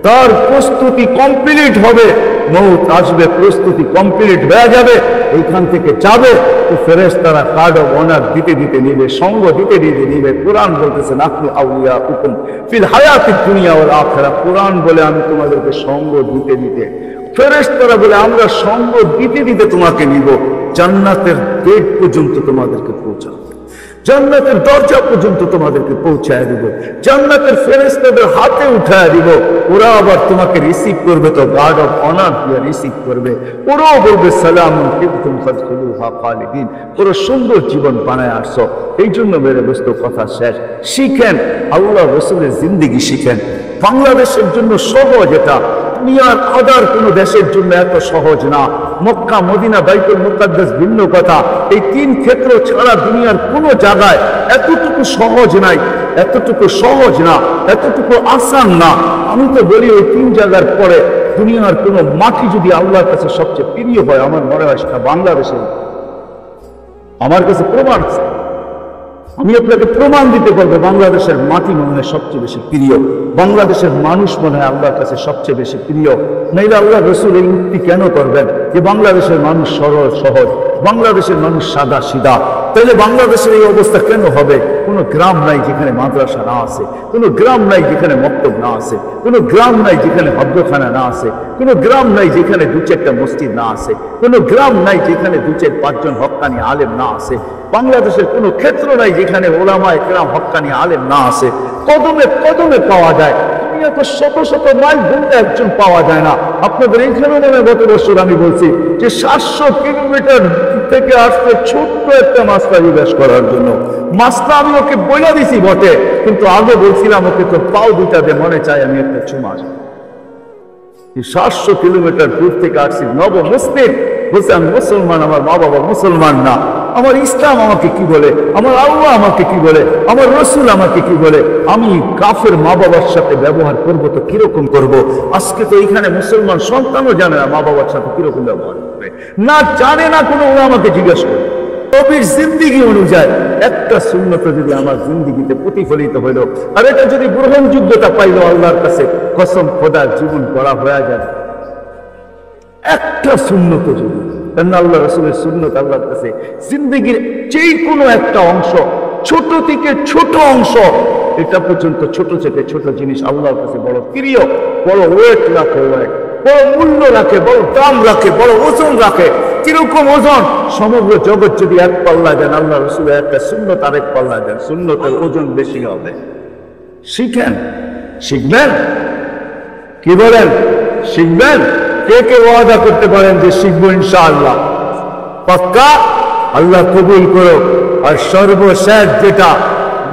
তার প্রস্তুতি কমপ্লিট হবে, মউত আসবে, প্রস্তুতি কমপ্লিট হয়ে যাবে, এইখান থেকে যাবে তো ফেরেশতারা কার্ড অফ অনার দিতে দিতে নিবে, সঙ্গ দিতে দিতে নিবে। কোরআন বলতেছে নাহনু আউলিয়াউকুম ফিল হায়াতিদ দুনিয়া ওয়াল আখিরাহ। কোরআন বলে আমি তোমাদেরকে সঙ্গ দিতে দিতে, ফেরেশতারা বলে আমরা সঙ্গ দিতে দিতে তোমাকে নিব, জান্নাতের গেট পর্যন্ত তোমাদেরকে পৌঁছাবো, জান্নাতের দরজা পর্যন্ত তোমাদেরকে পৌঁছায় দিব, জান্নাতের ফেরেশতাদের হাতে উঠায় দিব। ওরা আবার তোমাকে রিসিভ করবে, তো গার্ড অফ অনার দিয়ে রিসিভ করবে। ওরাও বলবে সালামুন তিবতুম ফাদখুলুহা খালিদিন। ওরা সুন্দর জীবন বানায় আসছো। এই জন্য মেরে দোস্ত কথা শেষ, শিখেন আল্লাহ রসুলের জিন্দেগি শিখেন। বাংলাদেশের জন্য সহজ এটা, দুনিয়ার আদার কোনো দেশের জন্য এত সহজ না। মক্কা, মদিনা, বাইতুল মুকাদ্দাস ভিন্ন কথা, এই তিন ক্ষেত্র ছাড়া দুনিয়ার কোনো জায়গায় এতটুকু সহজ নাই, এতটুকু সহজ না, এতটুকু আসান না। আমি তো বলি ওই তিন জায়গার পরে দুনিয়ার কোনো মাটি যদি আল্লাহর কাছে সবচেয়ে প্রিয় হয়, আমার মনে হয় সেটা বাংলাদেশে। আমার কাছে প্রমাণ আছে, আমি আপনাকে প্রমাণ দিতে পারবো বাংলাদেশের মাটি মনে হয় সবচেয়ে বেশি প্রিয়, বাংলাদেশের মানুষ মনে হয় আল্লাহর কাছে সবচেয়ে বেশি প্রিয়। নাইলে আল্লাহ রসুল এই উক্তি কেন করবেন যে বাংলাদেশের মানুষ সরল সহজ, বাংলাদেশের মানুষ সাদা সিধা? তাহলে বাংলাদেশের এই অবস্থা কেন হবে? কোনো গ্রাম নাই যেখানে মাদ্রাসা না আছে, কোনো গ্রাম নাই যেখানে মক্তব না আছে, কোনো গ্রাম নাই যেখানে হজ্জখানা না আছে, কোনো গ্রাম নাই যেখানে দু চারটা মসজিদ না আছে, কোনো গ্রাম নাই যেখানে দু চার পাঁচজন হক্কানি আলেম না আছে। বাংলাদেশের কোনো ক্ষেত্র নাই যেখানে ওলামায়ে কেরাম হক্কানি আলেম না আছে। কদমে কদমে পাওয়া যায়, দুনিয়াতে শত শত মাইল ঘুরতে একজন পাওয়া যায় না। আপনাদের এইখানে মনে গত বছর আমি বলছি যে 700 কিলোমিটার থেকে আসতে ছোট্ট একটা মাস্তা জিজ্ঞেস করার জন্য। মাস্তা আমি ওকে বলে দিছি বটে, কিন্তু আগে বলছিলাম ওকে তো পাও দুটা দিয়ে মনে চাই আমি একটা চুমা। 700 কিলোমিটার দূর থেকে আসছি, নব মুসলিম বলছে আমি মুসলমান, আমার মা বাবা মুসলমান না, আমার ইসলাম আমাকে কি বলে, আমার আল্লাহ আমাকে কি বলে, আমার রসুল আমাকে কি বলে, আমি কাফের মা বাবার সাথে ব্যবহার করব তো কিরকম করব? আজকে তো এখানে মুসলমান সন্তানও জানে না মা বাবার সাথে কিরকম ব্যবহার করবে, না জানে না কোনো। ওরা আমাকে জিজ্ঞেস করে নবীর জিন্দিগি অনুযায়ী একটা সুন্নত যদি আমার জিন্দিগিতে প্রতিফলিত হইল, আর এটা যদি গ্রহণযোগ্যতা পাইল আল্লাহর কাছে, কসম খোদার জীবন গড়া হয়ে যাবে। একটা সুন্নত যদি, আল্লাহ রসুলের সুন্নত আল্লাহর কাছে জিন্দিগির যে কোনো একটা অংশ, ছোট থেকে ছোট অংশ, এটা পর্যন্ত ছোট থেকে ছোট জিনিস আল্লাহর কাছে বড় প্রিয়, বড় ওয়েট রাখে, ওয়েট বড় মূল্য রাখে, বড় দাম রাখে, বড় ওজন রাখে। কিরকম ওজন? সমগ্র জগৎ যদি এক পাল্লা দেন, আল্লাহ রসুলের একটা সুন্নত আরেক পাল্লা দেন, সুন্নতের ওজন বেশি হবে। শিখেন, শিখবেন, কি বলেন? শিখবেন? কে কে ওয়াদা করতে পারেন যে শিখবো ইনশাআল্লাহ? পাক্কা? আল্লাহ কবুল করো। আর সর্বশেষ যেটা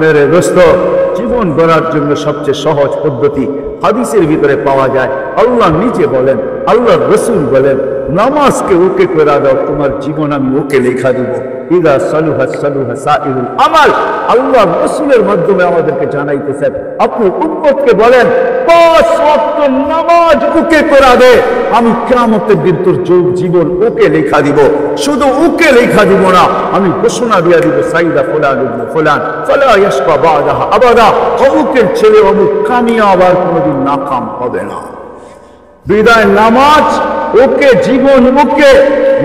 মেরে দোস্ত, জীবন গড়ার জন্য সবচেয়ে সহজ পদ্ধতি হাদিসের ভিতরে পাওয়া যায়। আল্লাহ নিজে বলেন, আল্লাহ রসুল বলেন, নামাজকে ওকে করে দাও, তোমার জীবন আমি ওকে লেখা দিব। ইদা সালুহা সালুহা সাইরুল আমাল। আল্লাহ রসুলের মাধ্যমে আমাদেরকে জানাইতেছেন, আপনি উম্মতকে বলেন 5 ওয়াক্ত নামাজ ওকে করে দে, আমি কিয়ামতের দিন তোর জীবন ওকে লেখা দিব। শুধু ওকে লেখা দিব না, আমি ঘোষণা দিয়ে দিব, সাইদা ফুলান ইবনে ফুলান ফালা ইয়াশকা বাদাহা আবাদা। অমুকের ছেলে অমুক কামিয়াব আর কোনোদিন নাকাম হবে না। বিদায় নামাজ ওকে, জীবন ওকে,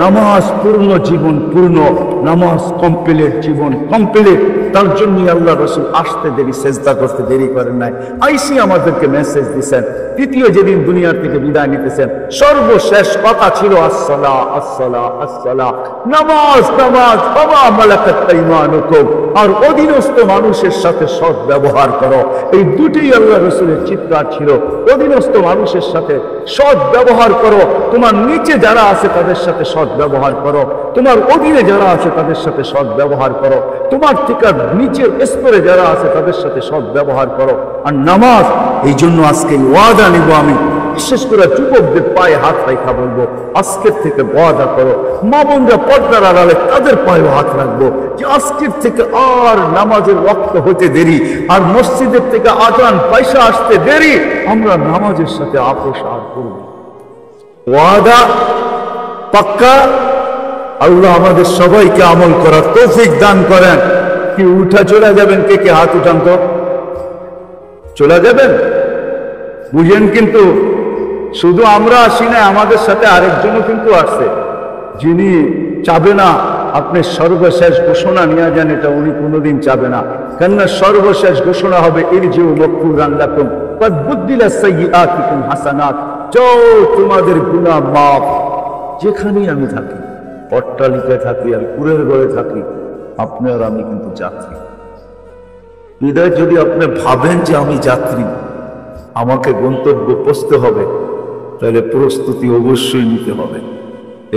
নামাজ পূর্ণ, জীবন পূর্ণ, নামাজ কমপ্লিট, জীবন কমপ্লিট। তার জন্যই আল্লাহ রসুল আসতে দেরি, সেজদা করতে দেরি করেন নাই। আইসি আমাদেরকে মেসেজ দিচ্ছেন। তৃতীয় যেদিন দুনিয়ার থেকে বিদায় নিতেছেন, সর্বশেষ কথা ছিল আসসালা আসসালা আসসালা, নামাজ নামাজ, বাবা মালাকাত আইমানুকুম, আর অধীনস্থ মানুষের সাথে সৎ ব্যবহার করো। এই দুটোই আল্লাহ রসুলের চিৎকার ছিল। অধীনস্থ মানুষের সাথে সৎ ব্যবহার করো, তোমার নিচে যারা আছে তাদের সাথে সৎ ব্যবহার করো, তোমার অধীনে যারা আছে তাদের সাথে সৎ ব্যবহার করো, তোমার থেকে নিচের স্তরে যারা আছে তাদের সাথে সৎ ব্যবহার করো। আর নামাজ, এই জন্য আজকে ওয়াদা নিব আমি, বিশেষ করে যুবকদের পায়ে হাত রেখা বলবো, আজকের থেকে ওয়াদা করো, মা বোনরা পর্দার আড়ালে তাদের পায়ে হাত রাখবো যে আজকের থেকে আর নামাজের ওয়াক্ত হতে দেরি, আর মসজিদের থেকে আজান পয়সা আসতে দেরি, আমরা নামাজের সাথে আপোষ আর করব। ওয়াদা পাক্কা? আল্লাহ আমাদের সবাইকে আমল করার তৌফিক দান করেন। কি উঠা চলে যাবেন? কে কে হাত উঠান তো? চলে যাবেন? বুঝেন? কিন্তু শুধু আমরা আসি না, আমাদের সাথে আরেকজনও কিন্তু আসছে, যিনি চাবে না আপনি সর্বশেষ ঘোষণা নিয়ে যান, এটা উনি কোনোদিন চাবে না। কেননা সর্বশেষ ঘোষণা হবে ইরজিউ মাগফুরান লাকুম ক্বাদ বুদ্দিলা সাইয়্যাতিকুম হাসানাত, যাও তোমাদের গুনাহ মাফ। যেখানেই আমি থাকি, অট্টালিকায় থাকি আর কুড়ের ঘরে থাকি, আপনি আর আমি কিন্তু যাত্রী। হৃদয় যদি আপনি ভাবেন যে আমি যাত্রী, আমাকে গন্তব্য পৌঁছতে হবে, তাহলে প্রস্তুতি অবশ্যই নিতে হবে।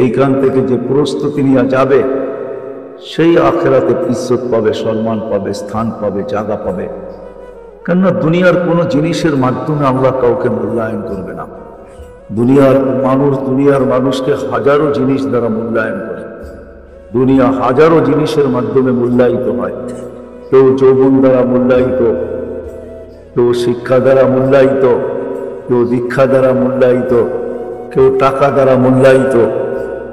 এইখান থেকে যে প্রস্তুতি নিয়ে যাবে, সেই আখেরাতে ইজ্জত পাবে, সম্মান পাবে, স্থান পাবে, জায়গা পাবে। কেননা দুনিয়ার কোনো জিনিসের মাধ্যমে আল্লাহ কাউকে মূল্যায়ন করবে না। দুনিয়ার মানুষকে হাজারো জিনিস দ্বারা মূল্যায়ন করে। দুনিয়া হাজারো জিনিসের মাধ্যমে মূল্যায়িত হয়। কেউ যৌবন দ্বারা মূল্যায়িত, কেউ শিক্ষা দ্বারা মূল্যায়িত, কেউ দীক্ষা দ্বারা মূল্যায়িত, কেউ টাকা দ্বারা মূল্যায়িত,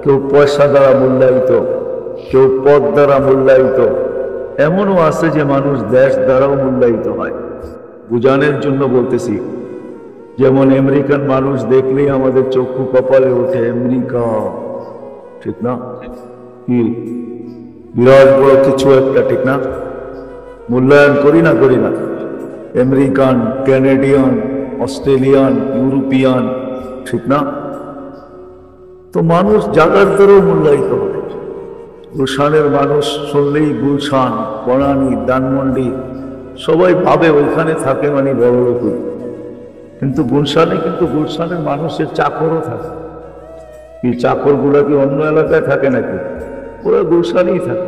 কেউ পয়সা দ্বারা মূল্যায়িত, কেউ পদ দ্বারা মূল্যায়িত। এমনও আছে যে মানুষ দেশ দ্বারাও মূল্যায়িত হয়। বুঝানোর জন্য বলতেছি, যেমন আমেরিকান মানুষ দেখলেই আমাদের চক্ষু কপালে ওঠে, আমেরিকা, ঠিক না? কি বিরাট বড় কিছু একটা, ঠিক না? মূল্যায়ন করি না আমেরিকান, ক্যানাডিয়ান, অস্ট্রেলিয়ান, ইউরোপিয়ান, ঠিক না? তো মানুষ জাগার দ্বারাও মূল্যায়িত হয়। গুলশানের মানুষ শুনলেই গুলশান, বনানী, ধানমন্ডি, সবাই ভাবে ওইখানে থাকে মানে বড় লোক। কিন্তু গুলশানের মানুষের চাকরও থাকে। এই চাকরগুলা কি অন্য এলাকায় থাকে নাকি? ওরা গুলশানেই থাকে।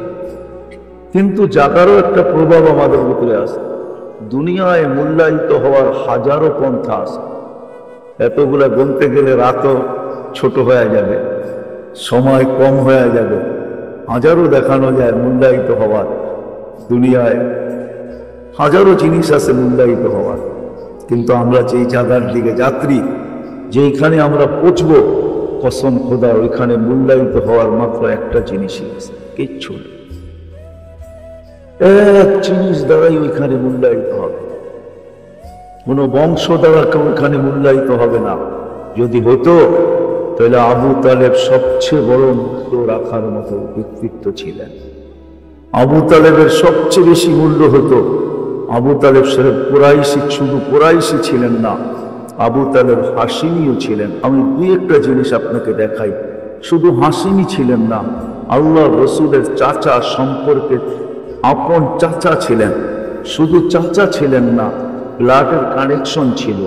কিন্তু জাগারও একটা প্রভাব আমাদের ভিতরে আছে। দুনিয়ায় মূল্যায়িত হওয়ার হাজারো পন্থা আছে। এতগুলা গুনতে গেলে রাতও ছোট হয়ে যাবে, সময় কম হয়ে যাবে। হাজারো দেখানো যায় মূল্যায়িত হওয়ার। দুনিয়ায় হাজারো জিনিস আছে মূল্যায়িত হওয়ার। কিন্তু আমরা যেই জায়গার দিকে যাত্রী, যেইখানে আমরা পৌঁছবো, কসম খোদার, ওইখানে মূল্যায়িত হওয়ার মাত্র একটা জিনিসই আছে, কিচ্ছু না। এক জিনিস দ্বারাই ওইখানে মূল্যায়িত হবে। কোনো বংশ দ্বারা কেউ ওইখানে মূল্যায়িত হবে না। যদি হতো তাহলে আবু তালেব সবচেয়ে বড় মূল্য রাখার মতো ব্যক্তিত্ব ছিলেন। আবু তালেবের সবচেয়ে বেশি মূল্য হতো। আবু তালেব সাহেব কুরাইশি, শুধু কুরাইশি ছিলেন না, আবু তালেব হাশিমিও ছিলেন। আমি দুই একটা জিনিস আপনাকে দেখাই। শুধু হাশিমি ছিলেন না, আল্লাহ রসুলের চাচা সম্পর্কে আপন চাচা ছিলেন। শুধু চাচা ছিলেন না, ব্লাডের কানেকশন ছিল,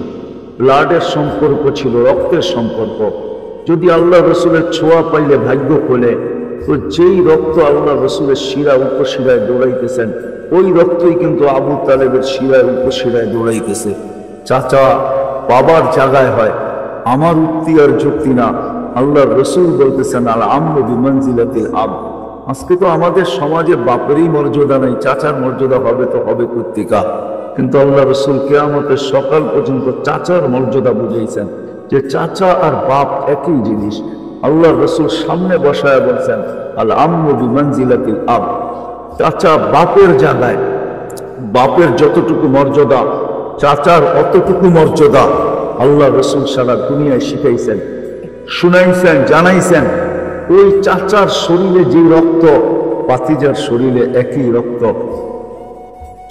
ব্লাডের সম্পর্ক ছিল, রক্তের সম্পর্ক। যদি আল্লাহ রসুলের ছোঁয়া পাইলে ভাগ্য খোলে, তো যেই রক্ত আল্লাহ রসুলের শিরা উপশিরায় দৌড়াইতেছেন, ওই রক্তই কিন্তু আবু তালেবের শিরায় উপশিরায় দৌড়াইতেছে। চাচা বাবার জায়গায় হয়, আমার উক্তি আর যুক্তি না। আল্লাহ রসুল বলতেছেন আল আম্মু বিমানজিলাতিল আব। আজকে তো আমাদের সমাজে বাপেরই মর্যাদা নেই, চাচার মর্যাদা হবে তো হবে কর্তিকা। কিন্তু আল্লাহ রসুল কিয়ামতের সকাল পর্যন্ত চাচার মর্যাদা বুঝাইছেন, যে চাচা আর বাপ একই জিনিস। আল্লাহ রসুল সামনে বসায় বলছেন আল আম্মু বিমানজিলাতিল আব। চাচা বাপের জায়গায়, বাপের যতটুকু মর্যাদা চাচার অতটুকু মর্যাদা। আল্লাহ রসুল সারা দুনিয়ায় শিখাইছেন, শুনাইছেন, জানাইছেন। ওই চাচার শরীরে যে রক্ত, পাতিজার শরীরে একই রক্ত।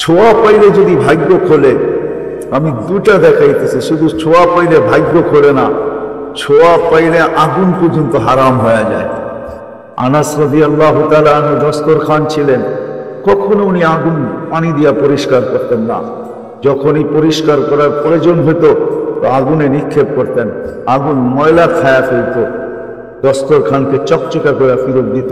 ছোঁয়া পাইলে যদি ভাগ্য খোলে, আমি দুটা দেখাইতেছি, শুধু ছোঁয়া পাইলে ভাগ্য খোলে না, ছোঁয়া পাইলে আগুন পর্যন্ত হারাম হয়ে যায়। আনাস রাদিয়াল্লাহু তাআলা আনহু দস্তরখান ছিলেন, কখনো উনি আগুন পানি দিয়া পরিষ্কার করতেন না। যখনই পরিষ্কার করার প্রয়োজন হতো তো আগুনে নিক্ষেপ করতেন, আগুন ময়লা খায়া ফেলত, দস্তরখানকে চকচকা করে ফিরত দিত।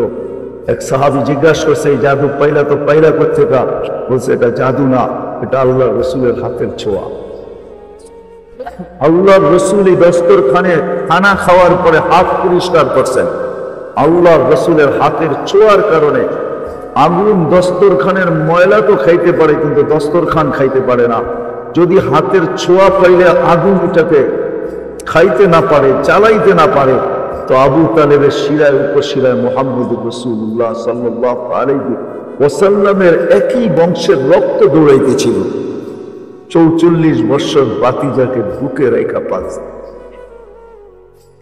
এক সাহাবী জিজ্ঞাসা করছে, এই জাদু পাইলা তো পাইলা কোত্থেকে? বলছে এটা জাদু না, এটা আল্লাহ রসুলের হাতের ছোঁয়া। আল্লাহ রসুল এই দস্তরখানে খানা খাওয়ার পরে হাত পরিষ্কার করছেন, আল্লাহ রসুলের হাতের ছোঁয়ার কারণে। আগুন দস্তরখানের ময়লা তো খাইতে পারে, কিন্তু দস্তরখান খাইতে পারে না। যদি হাতের ছোঁয়া পাইলে আগুন এটাকে খাইতে না পারে, জ্বালাইতে না পারে, তো আবু তালেবের শিরায় উপশিরায় মুহাম্মদ রাসূলুল্লাহ সাল্লাল্লাহু আলাইহি ওয়াসাল্লামের একই বংশের রক্ত দৌড়াইতেছিল। 44 বছর বাতিজাকে বুকে রেখা পাচ্ছে।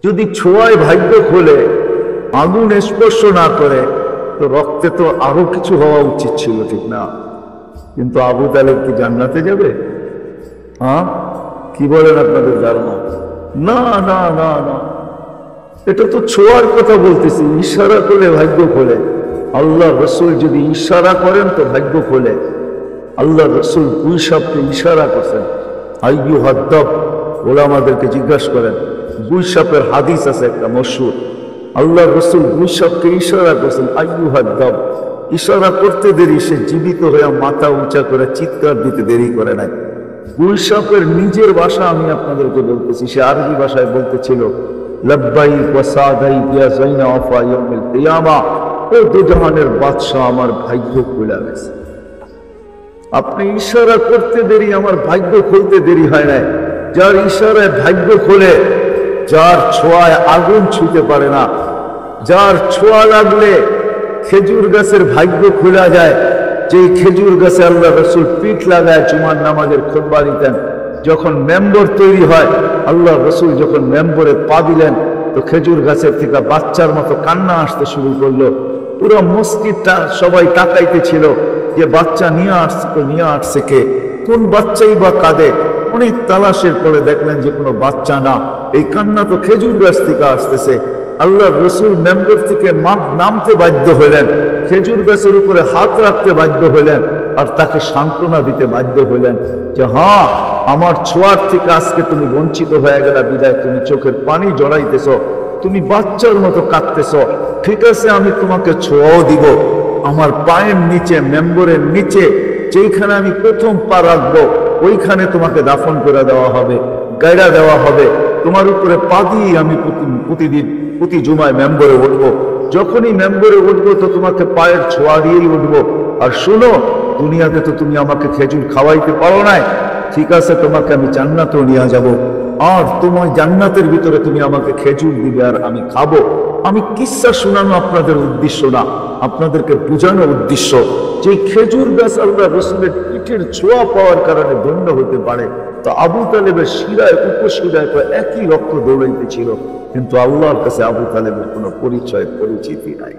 যদি ছোঁয়ায় ভাগ্য খোলে, আগুন স্পর্শ না করে, তো রক্তে তো আরো কিছু হওয়া উচিত ছিল, ঠিক না? কিন্তু আবু তালেব কি জান্নাতে যাবে? হ্যাঁ, কি বলেন আপনাদের ধারণা? না না না না, এটা তো ছোঁয়ার কথা বলতেছি। ইশারা করলে ভাগ্য খোলে। আল্লাহ রসুল যদি ইশারা করেন তো ভাগ্য খোলে। আল্লাহ রসুল গুইসাপকে ইশারা করছেন, আইয়ু হাদ্দাব। ওলামাদেরকে জিজ্ঞাসা করেন, গুইসাপের হাদিস আছে একটা মশহুর। আল্লাহ রসুল গুইসাপকে ইশারা করছেন, আইয়ু হাদ্দাব। ইশারা করতে দেরি, সে জীবিত হয়ে মাথা উঁচা করে চিৎকার দিতে দেরি করে নাই। গুইসাপের নিজের ভাষা আমি আপনাদেরকে বলতেছি, সে আরবি ভাষায় বলতেছিল, লব্বাইক ওয়া সাদাইক ইয়া যাইনা ওয়াফা ইয়াউমিল কিয়ামা। ও দুজাহানের বাদশা, আমার ভাগ্য খুলে গেছে। আপনি ইশারা করতে দেরি, আমার ভাগ্য খুলতে দেরি হয় না। যার ইশারায় ভাগ্য খোলে, যার ছোঁয়ায় আগুন ছুঁতে পারে না, যার ছোঁয়া লাগলে খেজুর গাছের ভাগ্য খোলা যায়। যেই খেজুর গাছে আল্লাহ রসুল পিঠ লাগায় জুমার নামাজের খুতবা দিতেন, যখন মেম্বর তৈরি হয়, আল্লাহ রসুল যখন মেম্বরে পা দিলেন, তো খেজুর গাছের থেকে বাচ্চার মতো কান্না আসতে শুরু করলো। পুরো মসজিদটা সবাই তাকাইতেছিল যে বাচ্চা নিয়ে আসছে কে, কোন বাচ্চাই বা কাঁদে। অনেক তালাশের পরে দেখলেন যে কোনো বাচ্চা না, এই কান্না তো খেজুর গাছ থেকে আসতেছে। আল্লাহ রসুল মেম্বর থেকে নামতে বাধ্য হইলেন, খেজুর গাছের উপরে হাত রাখতে বাধ্য হইলেন, আর তাকে সান্ত্বনা দিতে বাধ্য হইলেন যে হ্যাঁ, আমার ছোঁয়ার থেকে আজকে তুমি বঞ্চিত হয়ে গেলা বিদায়, তুমি চোখের পানি জড়াইতেছ, তুমি বাচ্চার মতো কাঁদতেছ। ঠিক আছে, আমি তোমাকে ছোঁয়াও দিব। আমার পায়ের নিচে, মেম্বরের নিচে যেইখানে আমি প্রথম পা রাখবো, ওইখানে তোমাকে দাফন করে দেওয়া হবে, গায়রা দেওয়া হবে। তোমার উপরে পা দিয়ে আমি প্রতি জুমায় মেম্বরে উঠবো। যখনই মেম্বরে উঠবো তো তোমাকে পায়ের ছোঁয়া দিয়েই উঠবো। আর শুনো, দুনিয়াতে তো তুমি আমাকে খেজুর খাওয়াইতে পারো নাই, ঠিক আছে, তোমাকে আমি জান্নাতেও নিয়ে যাব। আর তোমার জান্নাতের ভিতরে তুমি আমাকে খেজুর দিবে আর আমি খাবো। আমি কিসসা শোনানো আপনাদের উদ্দেশ্য না, আপনাদেরকে বোঝানোর উদ্দেশ্য যে খেজুর গাছ আল্লাহ রসুলের পিঠের ছোঁয়া পাওয়ার কারণে ধন্য হতে পারে। তো আবু তালেবের শিরায় উপশিরায় তো একই রক্ত দৌড়াইতেছিল, কিন্তু আল্লাহর কাছে আবু তালেবের কোনো পরিচিতি নাই।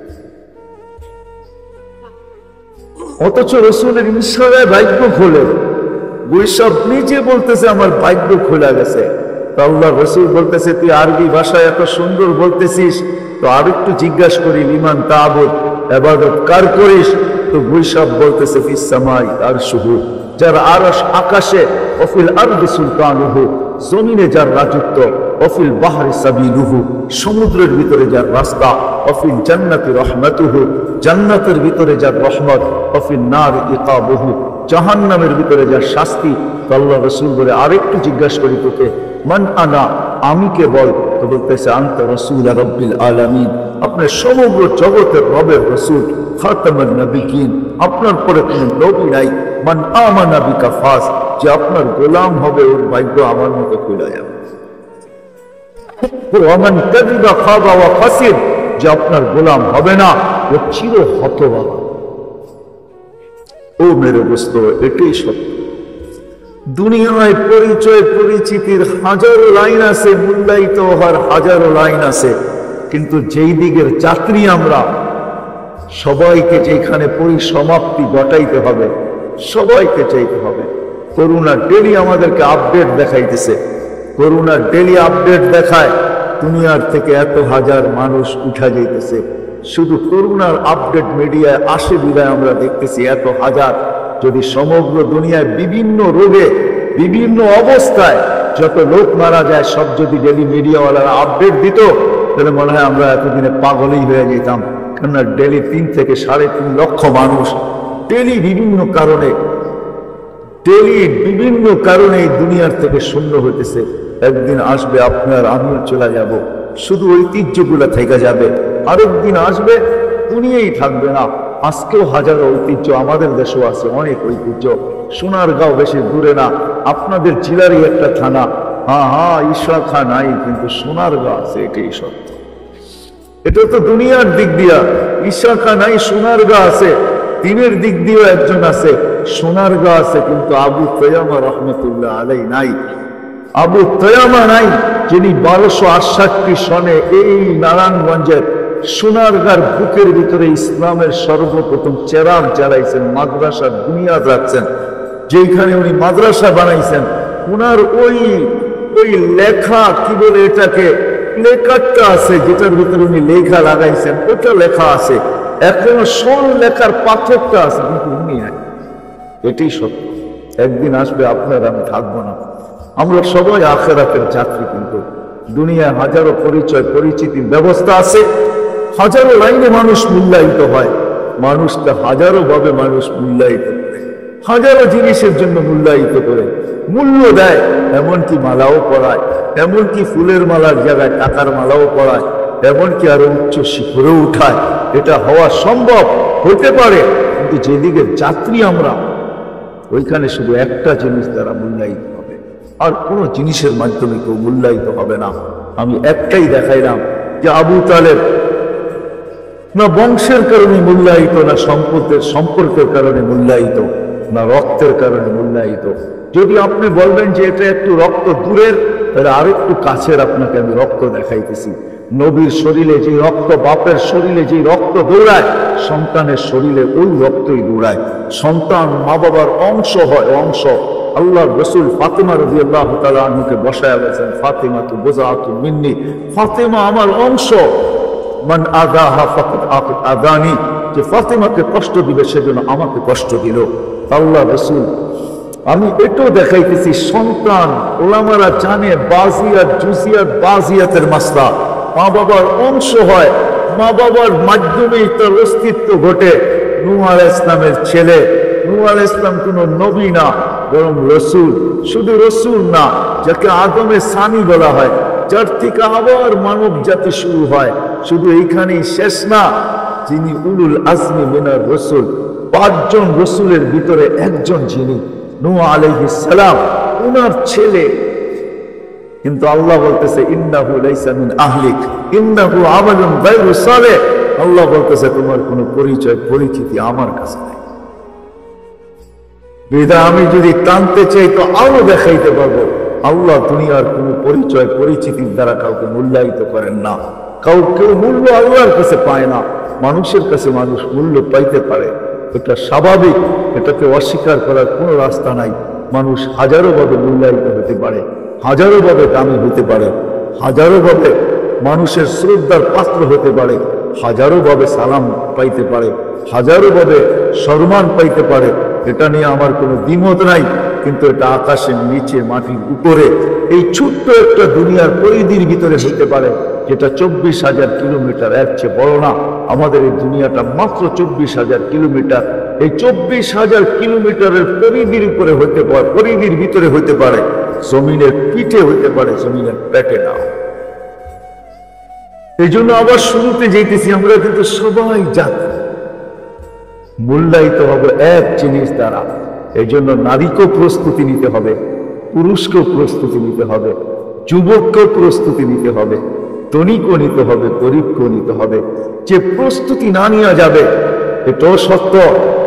অথচ রসুলের ইশারায় ভাগ্য খোলে। গুইসাপ নিজে বলতেছে আমার ভাগ্য খোলা গেছে। আল্লাহ রসুল বলতেছে, তুই আরবি ভাষায় এত সুন্দর বলতেছিস, তো আর একটু জিজ্ঞাসা করি, লিমান তাবুদ, ইবাদত কার করিস? তো গুইসাপ বলতেছে, ফিস সামাই আরশুহু, যার আরশ আকাশে, অফিল আরদি সুলতানুহু, জমিনে যার রাজত্ব, অফিল বাহরি সাবিলুহু, সমুদ্রের ভিতরে যার রাস্তা, অফিল জান্নাতি রহমাতুহু, জান্নাতের ভিতরে যার রহমত, অফিল নার ইকাবুহু, জাহান্নামের ভিতরে যার শাস্তি। তো আল্লাহ রসুল বলে, আরেকটু জিজ্ঞাসা করি তোকে, মান আনা, আমি কে বল? তো বলতেছে, আনতা রাসূল রাব্বিল আলামিন, আপনার সমগ্র জগতের রবের রসুল, খাতামুন নবিয়্যিন, আপনার পরে কোনো নবী নাই। মান আমানা বিকা ফাস, যে আপনার গোলাম হবে ওর ভাগ্য আমার মতো খুলে যাবে। ওয়া মান কাযিবা খাবা ওয়া খাসির, যে আপনার গোলাম হবে না ও চির হতভাগা। ও মেরে দোস্ত, এটাই সত্য। দুনিয়ায় পরিচয় পরিচিতির হাজারো লাইন আছে, মূল্যায়িত হওয়ার হাজারো লাইন আছে, কিন্তু যেই দিকের যাত্রী আমরা, সবাইকে যেখানে পরিসমাপ্তি ঘটাইতে হবে, সবাইকে চাইতে হবে। করোনা ডেলি আমাদেরকে আপডেট দেখাইতেছে, করোনা ডেলি আপডেট দেখায়, দুনিয়ার থেকে এত হাজার মানুষ উঠা যাইতেছে। শুধু করোনার আপডেট মিডিয়ায় আসে বিদায় আমরা দেখতেছি এত হাজার। যদি সমগ্র দুনিয়ায় বিভিন্ন রোগে, বিভিন্ন অবস্থায় যত লোক মারা যায়, সব যদি ডেলি মিডিয়াওয়ালারা আপডেট দিত, তাহলে মনে হয় আমরা এতদিনে পাগলই হয়ে যেতাম। কেননা ডেলি 3 থেকে 3.5 লক্ষ মানুষ ডেলি বিভিন্ন কারণে এই দুনিয়ার থেকে শূন্য হইতেছে। একদিন আসবে আপনার আমিও চলে যাব, শুধু ঐতিহ্যগুলো থেকে যাবে। আরেকদিন আসবে, দুনিয়াই থাকবে না। আজকেও হাজারো ঐতিহ্য আমাদের দেশেও আছে, অনেক ঐতিহ্য। সোনারগাঁও বেশি দূরে না, আপনাদের জেলারই একটা থানা। হ্যাঁ, ইশাখা নাই, কিন্তু সোনারগাঁও আছে, এটাই সত্য। এটা তো দুনিয়ার দিক দিয়া, ইশাখা নাই, সোনারগাঁও আছে। দিনের দিক দিয়েও একজন আছে, সোনারগাঁ আছে, কিন্তু আবু তৈয়ামা রহমতুল্লাহ আলাই নাই। আবু তৈয়ামা নাই, যিনি 1268 সনে এই নারায়ণগঞ্জের সোনারগাঁর বুকের ভিতরে ইসলামের সর্বপ্রথম চেরাগ জ্বালাইছেন, মাদ্রাসার বুনিয়াদ রাখছেন। যেখানে উনি মাদ্রাসা বানাইছেন, উনার ওই লেখা, কি বলে এটাকে, লেখাটা আছে, যেটার ভিতরে উনি লেখা লাগাইছেন, ওটা লেখা আছে এখনো, সোল লেখার পাথরটা আছে, কিন্তু উনি নাই। এটাই সত্য। একদিন আসবে, আপনার আমি থাকবো না। আমরা সবাই আখিরাতের যাত্রী, কিন্তু দুনিয়ায় হাজারো পরিচয় পরিচিতির ব্যবস্থা আছে, হাজারো লাইনে মানুষ মূল্যায়িত হয়, মানুষটা হাজারো ভাবে মানুষ মূল্যায়িত করে, হাজারো জিনিসের জন্য মূল্যায়িত করে, মূল্য দেয়, এমনকি মালাও পরায়, এমনকি ফুলের মালার জায়গায় টাকার মালাও পরায়, এমনকি আরো উচ্চ শিখরেও উঠায়। এটা হওয়া সম্ভব, হতে পারে, কিন্তু যেদিকে যাত্রী আমরা, ওইখানে শুধু একটা জিনিস দ্বারা মূল্যায়িত হবে, আর কোনো জিনিসের মাধ্যমে কেউ মূল্যায়িত হবে না। আমি একটাই দেখাইলাম যে আবু তালেব না বংশের কারণে মূল্যায়িত, না সম্পর্কের কারণে মূল্যায়িত, না রক্তের কারণে মূল্যায়িত। যদি আপনি বলবেন যে এটা একটু রক্ত দূরের, তাহলে আরেকটু কাছের আপনাকে আমি রক্ত দেখাইতেছি। নবীর শরীরে যে রক্ত, বাপের শরীরে যে রক্ত দৌড়ায়, সন্তানের শরীরে ওই রক্তই দৌড়ায়। সন্তান মা বাবার অংশ হয়, অংশ। আল্লাহর রাসূল ফাতেমা রাদিয়াল্লাহু তাআলা আনহাকে বসায়া বলেছেন, ফাতেমা তু বুযআতুম মিন্নি, ফাতেমা আমার অংশ। মান আযাহা ফাকাদ আযানি, যে ফাতেমাকে কষ্ট দিবে সেজন্য আমাকে কষ্ট দিল। আল্লাহর রাসূল, আমি এটাও দেখাইতেছি, সন্তান ওলামারা জানে বাজিয়াত, জুজিয়াত, বাজিয়াতের মাসলা, মা বাবার অংশ হয়, মা বাবার মাধ্যমেই তার অস্তিত্ব ঘটে। নূহ আলাইহিস সালামের ছেলে, নূহ আলাইহিস সালাম কোনো নবী না, বরং রসুল। শুধু রসুল না, যাকে আদমে সানি বলা হয়, যার থেকে আবার মানব জাতি শুরু হয়। শুধু এইখানেই শেষ না, যিনি উলুল আজমি মিনার রসুল, 5 জন রসুলের ভিতরে একজন, যিনি নূহ আলাইহিস সালাম, উনার ছেলে। কিন্তু আল্লাহ বলতেছে ইন্নাহু লাইসা মিন আহলিক ইন্নাহু আমালুন গায়রু সালেহ। আল্লাহ বলতেছে তোমার কোনো পরিচয় পরিচিতি আমার কাছে নাই। বিধায় আমি যদি টানতে চাই তো আরো দেখাইতে পারবো। আল্লাহ দুনিয়ার কোনো পরিচয় পরিচিতির দ্বারা কাউকে মূল্যায়িত করেন না। কেউ মূল্য আল্লাহর কাছে পায় না, মানুষের কাছে মানুষ মূল্য পাইতে পারে, এটা স্বাভাবিক, এটাকে অস্বীকার করার কোনো রাস্তা নাই। মানুষ হাজারো ভাবে মূল্যায়িত হতে পারে, হাজারো ভাবে দামি হতে পারে, হাজারো ভাবে মানুষের শ্রদ্ধার পাত্র হতে পারে, হাজারো ভাবে সালাম পাইতে পারে, হাজারো ভাবে সম্মান পাইতে পারে। এটা নিয়ে আমার কোনো দ্বিমত নাই। কিন্তু এটা আকাশের নিচে, মাটির উপরে, এই ছোট্ট একটা দুনিয়ার পরিধির ভিতরে হতে পারে, যেটা 24,000 কিলোমিটার, এর চেয়ে বড় না। আমাদের এই দুনিয়াটা মাত্র 24,000 কিলোমিটার। এই 24,000 কিলোমিটারের পরিধির উপরে হতে পারে, পরিধির ভিতরে হতে পারে, জমিনের পিঠে হতে পারে, জমিনের পেটে না। এই জন্য আবার শুরুতে যেতেছি, আমরা কিন্তু সবাই জাতি মূল্যায়িত হবে এক জিনিস দ্বারা। এই জন্য নারীকেও প্রস্তুতি নিতে হবে, পুরুষকেও প্রস্তুতি নিতে হবে, যুবককেও প্রস্তুতি নিতে হবে, ধনীকেও নিতে হবে, গরিবকেও নিতে হবে। যে প্রস্তুতি না নেওয়া যাবে, এটাও সত্য,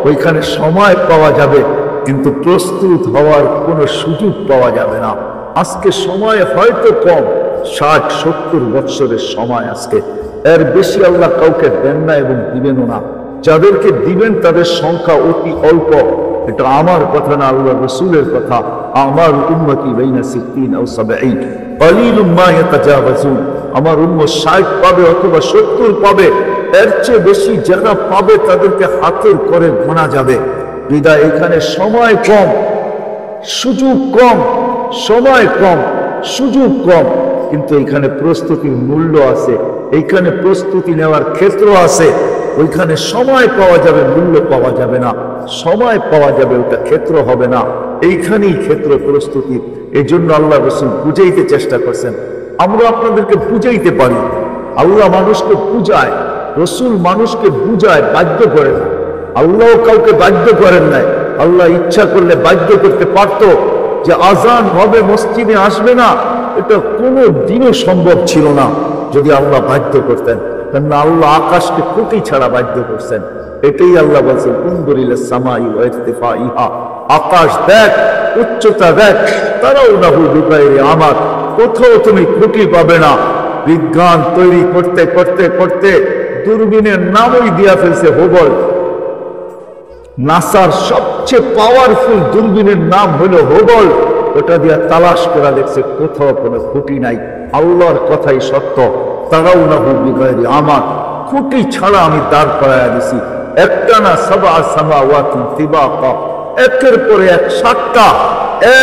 ওইখানে সময় পাওয়া যাবে, কিন্তু প্রস্তুত হওয়ার কোনো সুযোগ পাওয়া যাবে না। আজকে সময় হয়তো কম, 60-70 বৎসরের সময় আজকে, এর বেশি আল্লাহ কাউকে দেন না এবং দিবেনও না। যাদেরকে দিবেন তাদের সংখ্যা অতি অল্প। এটা আমার কথা না, আল্লাহ রসুলের কথা। আমার উম্মতি বাইনা 60 ও 70, কলিলুম মা ইয়াতাজাওয়াজুন। আমার উম্মত 60 পাবে অথবা 70 পাবে, এর চেয়ে বেশি যারা পাবে তাদেরকে হাতের করে গোনা যাবে। বিদায় এখানে সময় কম, সুযোগ কম, সময় কম, সুযোগ কম, কিন্তু এখানে প্রস্তুতির মূল্য আছে, এইখানে প্রস্তুতি নেওয়ার ক্ষেত্র আছে। ওইখানে সময় পাওয়া যাবে, মূল্য পাওয়া যাবে না। সময় পাওয়া যাবে, ওটা ক্ষেত্র হবে না। এইখানেই ক্ষেত্র প্রস্তুতি। এই জন্য আল্লাহ রসুল বুঝাইতে চেষ্টা করছেন। আমরা আপনাদেরকে বুঝাইতে পারি, আল্লাহ মানুষকে বুঝায়, রসুল মানুষকে বুঝায়, বাধ্য করে না। আল্লাহ কাউকে বাধ্য করেন নাই। আল্লাহ ইচ্ছা করলে বাধ্য করতে পারত যে আজান হবে মসজিদে আসবে না, এটা কোনো দিনও সম্ভব ছিল না যদি আল্লাহ বাধ্য করতেন। কেননা আল্লাহ আকাশকে কোটি ছাড়া বাধ্য করছেন। এটাই আল্লাহ বলছেন উনদুরিলা সামাই ওয়া ইরতিফাইহা, আকাশ দেখ, উচ্চতা দেখ, তারাউনাহু বিগাইরি আমাদ, কোথাও তুমি খুঁটি পাবে না। বিজ্ঞান তৈরি করতে করতে করতে দূরবীনের নামই দিয়া ফেলছে হুবল। নাসার সবচেয়ে পাওয়ারফুল দূরবীনের নাম হলো হুবল। ওটা দিয়া তালাশ করা দেখছে কোথাও কোনো খুঁটি নাই। আল্লাহর কথাই সত্য, তারাউনাহু বিগাইরি আমাদ, খুঁটি ছাড়া আমি দাঁড় করাইয়া দিছি। একটা না সাবা সামাওয়াতিন তিবাকা, একের পরে এক, সাতটা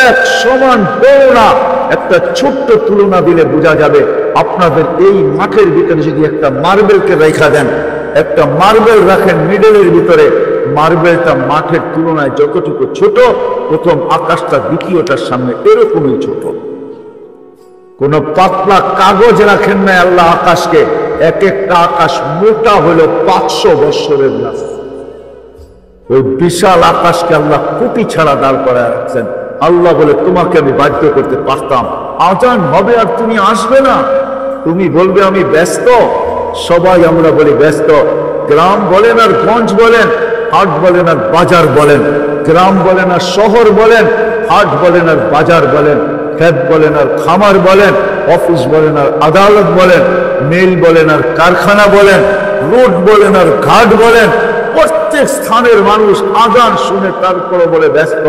এক সমান বড় না। একটা ছোট্ট তুলনা দিলে বোঝা যাবে। আপনাদের এই মাঠের ভিতরে যদি একটা মার্বেলকে রেখা দেন, একটা মার্বেল রাখেন মিডলের ভিতরে, মার্বেলটা মাঠের তুলনায় যতটুকু ছোট, প্রথম আকাশটা দ্বিতীয়টার সামনে এরকমই ছোট। কোন পাতলা কাগজ রাখেন না আল্লাহ আকাশকে, এক একটা আকাশ মোটা হলো 500 বৎসরের রাস্তা। ওই বিশাল আকাশকে আল্লাহ কোটি ছাড়া দাঁড় করায় রাখছেন। আল্লাহ বলে তোমাকে আমি বাধ্য করতে পারতাম, আজান হবে আর তুমি আসবে না, তুমি বলবে আমি ব্যস্ত। সবাই আমরা বলি ব্যস্ত। গ্রাম বলেন আর গঞ্জ বলেন, হাট বলেন আর বাজার বলেন, গ্রাম বলেন আর শহর বলেন, হাট বলেন আর বাজার বলেন, ক্ষেত বলেন আর খামার বলেন, অফিস বলেন আর আদালত বলেন, মিল বলেন আর কারখানা বলেন, রোড বলেন আর ঘাট বলেন, প্রত্যেক স্থানের মানুষ আজান শুনে তারপরে বলে ব্যস্ত।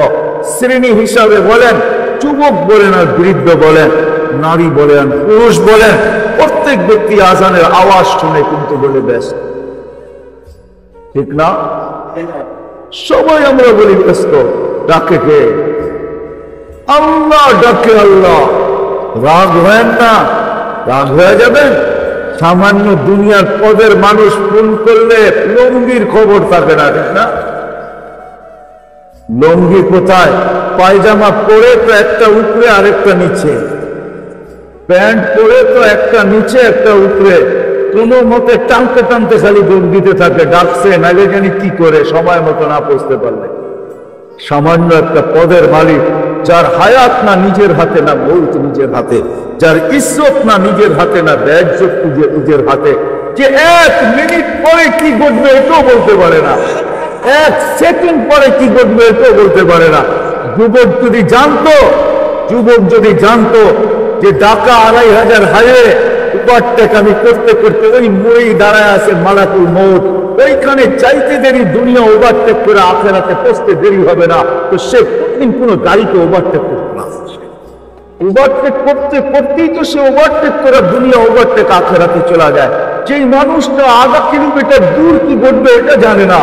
শ্রেণী হিসাবে বলেন, যুবক বলেন আর বৃদ্ধ বলেন, নারী বলেন পুরুষ বলেন, প্রত্যেক ব্যক্তি আজানের আওয়াজ শুনে কিন্তু বলে ব্যস্ত, ঠিক না? সবাই আমরা বলি ব্যস্ত। ডাকে কে? আল্লাহ ডাকে। আল্লাহ রাগ হয় না, রাগ হয়ে যাবেন। সামান্য দুনিয়ার পদের মানুষ ফোন করলে লঙ্গির খবর থাকে না, ঠিক না? লঙ্গি কোথায়? পায়জামা পরে তো একটা উপরে আরেকটা নিচে, প্যান্ট পরে তো একটা নিচে একটা উপরে, কোনো মতে টানতে টানতে খালি দৌড় দিতে থাকে। ডাকছে নাইলে জানি কি করে, সময় মতো না পৌঁছতে পারলে। সামান্য একটা পদের মালিক, যার হায়াত না নিজের হাতে না মৌত নিজের হাতে, যার ইজ্জত না নিজের হাতে না বেইজ্জত নিজের হাতে, যে 1 মিনিট পরে কি ঘটবে এটাও বলতে পারে না, 1 সেকেন্ড পরে কি ঘটবে এটাও বলতে পারে না। যুবক যদি জানতো যে ঢাকা 2500 হাইওয়ে ওভারটেক আমি করতে করতে ওই মোড়েই দাঁড়ায় আছে মালাকুল মউত, ওইখানে চাইতে দেরি দুনিয়া ওভারটেক করে আখেরাতে পৌঁছতে দেরি হবে না, তো সে কোনদিন কোনো গাড়িকে ওভারটেক করবে না। ওভারটেক করতে করতেই তো সে ওভারটেক করে দুনিয়া ওভারটেক আখেরাতে চলে যায়। যেই মানুষটা আধা কিলোমিটার দূর কি ঘটবে এটা জানে না,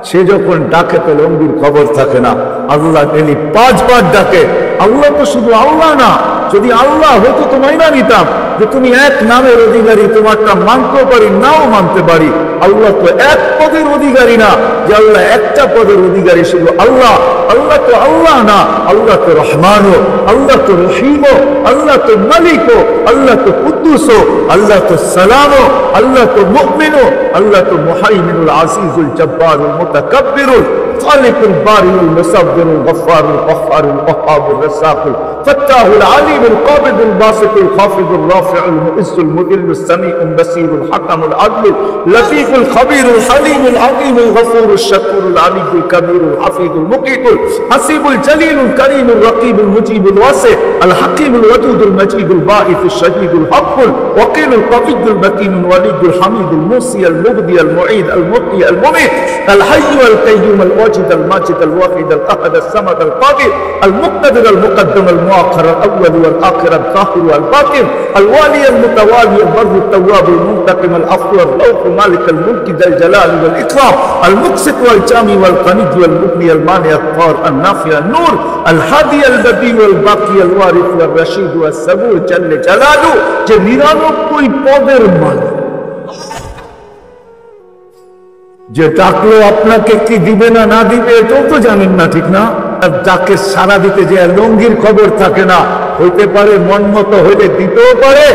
সে যখন ডাকে তো লঙ্গির খবর থাকে না। আল্লাহ ডেলি 5 বার ডাকে। আল্লাহ তো শুধু আল্লাহ না, যদি আল্লাহ হতো তো মাইনা নিতাম যে তুমি এক নামের অধিকারী, তোমারটা মানতেও পারি নাও মানতে পারি। আল্লাহ তো এক পদের অধিকারী না যে আল্লাহ একটা পদের অধিকারী, শুধু আল্লাহ। আল্লাহ তো আল্লাহ না, আল্লাহ তো রহমানও, আল্লাহ তো রহিমও, আল্লাহ তো মালিকও, আল্লাহ তো কুদ্দুসও, আল্লাহ তো সালামও, আল্লাহ তো মুমিনও, আল্লাহ তো মুহাইমিনুল আজিজুল জব্বারুল মুতাকাব্বিরুল خالق البارئ المصور الغفار القهار الوهاب الرزاق الفتاح العليم القابض الباسط الخافض الرافع المعز المذل السميع البصير الحكم العدل اللطيف الخبير الحليم العظيم الغفور الشكور العلي الكبير الحفيظ المقيت الحسيب الجليل الكريم الرقيب المجيب الواسع الحكيم الودود المجيد الباعث الشهيد الحق الوكيل القوي المتين الولي الحميد الموصي المبدي المعيد المحيي المميت الحي القيوم الواجد الماجد الواحد الأحد الصمد القادر المقتدر المقدم المؤخر الأول والآخر الظاهر والباطن الوالي المتوالي البر التواب المنتقم العفو الرؤوف مالك الملك ذا الجلال والإكرام المقسط والجامع والغني والمغني المانع الطار النافع النور الهادي البديع والباقي الوارث والرشيد والصبور جل جلاله যে 99 পদের মালিক, যে ডাকলো আপনাকে কি দিবে না না দিবে এটাও তো জানেন না, ঠিক না? আর যাকে সারা দিতে যে লঙ্গির খবর থাকে না, হইতে পারে মন মতো হইলে দিতেও পারে,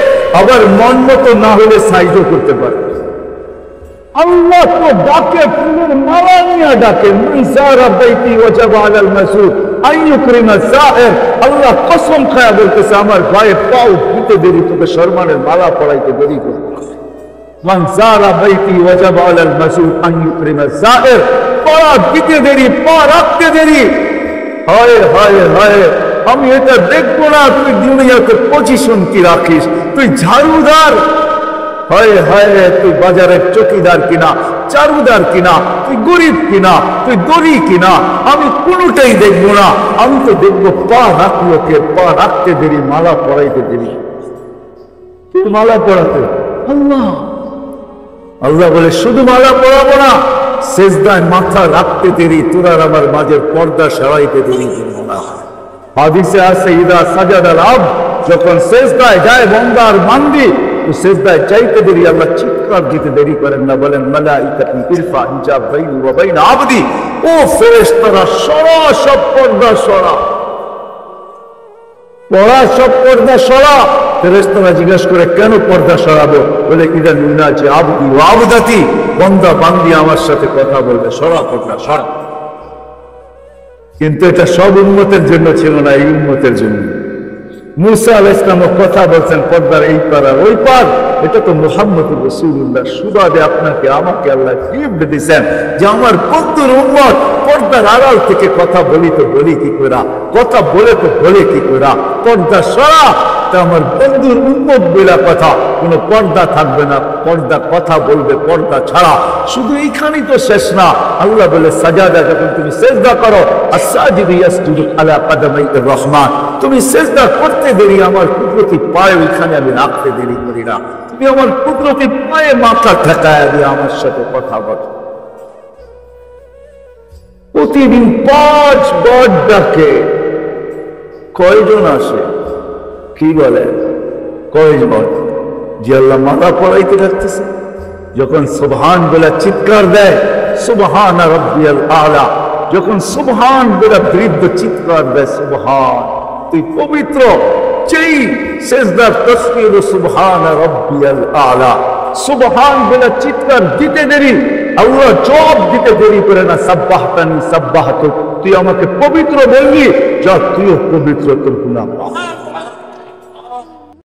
আবার মন মতো না হইলে সাইজও করতে পারে। আল্লাহ তো ডাকে, ফুলের মালা নিয়ে ডাকে। আল্লাহ কসম খায়া বলতেছে আমার ভাইয়ের পাও দিতে দেরি, তোকে সম্মানের মালা পড়াইতে দেরি করবে। মান যারা বাইতি ওয়াজাবা আলাল মাসউদ আন ইউকরিমা যায়ের। পা দিতে দেরি, পা রাখতে দেরি। হায় হায় হায়, আমি এটা দেখবো না তুই দুনিয়াতে পজিশন কি রাখিস, তুই ঝাড়ুদার। হায় হায়, তুই বাজারের চকিদার কিনা, চারুদার কিনা, তুই গরিব কিনা, তুই দড়ি কিনা, আমি কোনোটাই দেখবো না। আমি তো দেখবো পা রাখলো কে, পা রাখতে দেরি, মালা পরাইতে দেরি। তুই মালা পরাতে আল্লাহ, আল্লাহ বলে শুধু মালা পরাবো না, সেজদায় মাথা রাখতে দেরি, তোর আর আমার মাঝের পর্দা সরাইতে দেরি করবো না। হাদিসে আছে ইদা সাজাদাল আবদ, যখন সেজদায় যায় বান্দার বান্দি, তো সেজদায় চাইতে দেরি, আল্লাহ চিৎকার দিতে দেরি করেন না, বলেন মালাইকাতুন ইরফা হিজাব বাইনি ওয়া বাইনা আবদি। ও ফেরেশতারা সরা, সব পর্দা সরা, পড়া সব পর্দা সরা। ফেরেশতারা জিজ্ঞাসা করে কেন পর্দা সরাবো? বলে ইদা নুনাজি আবদি ওয়া আবদাতি, বান্দা বান্দি আমার সাথে কথা বলবে, সরা পর্দা সরা। কিন্তু এটা সব উম্মতের জন্য ছিল না, এই উম্মতের জন্য। মুসা আলাইহিস সালাম কথা বলছেন পর্দার এই পার আর ওই পার, এটা তো মুহাম্মদুর রাসূলুল্লাহ সুবাদে আপনাকে আমাকে আল্লাহ গিফট দিয়েছেন যে আমার বন্ধুর উম্মত পর্দার আড়াল থেকে কথা বলি তো বলি কি করে, কথা বলে তো বলে কি করে, পর্দা সরা। তা আমার বন্ধুর উম্মত বলা কথা, কোনো পর্দা থাকবে না, পর্দা কথা বলবে পর্দা ছাড়া। শুধু এইখানেই তো শেষ না, আল্লাহ বলে সাজাদা, যখন তুমি সেজদা করো, আস-সাজিদু ইয়াসজুদু আলা কাদামাইর রহমান, তুমি সেজদা করতে দেরি, আমার কুদরতি পায়ে ওইখানে আমি রাখতে দেরি করি না। তুমি আমার কুদরতি পায়ে মাথা ঠেকায় দিয়ে আমার সাথে কথা বলো। প্রতিদিন 5 বার ডাকে, কয়জন আসে? কি বলে কয়জন? যে আল্লাহ মাথা পড়াইতে রাখতেছে, যখন সুবহান বলে চিৎকার দেয়, সুবহান রাব্বিয়াল আলা, যখন সুবহান বলে বৃদ্ধ চিৎকার দেয়, সুবহান তুই পবিত্র, যেই সেজদার তাসবিহ সুবহান রাব্বিয়াল আলা, সুবহান বলে চিৎকার দিতে দেরি, আল্লাহ জবাব দিতে দেরি করে না, সাব্বাহতানি সাব্বাহতু, তুই আমাকে পবিত্র বললি, যা তুইও পবিত্র, তোর গুনাহ মাফ।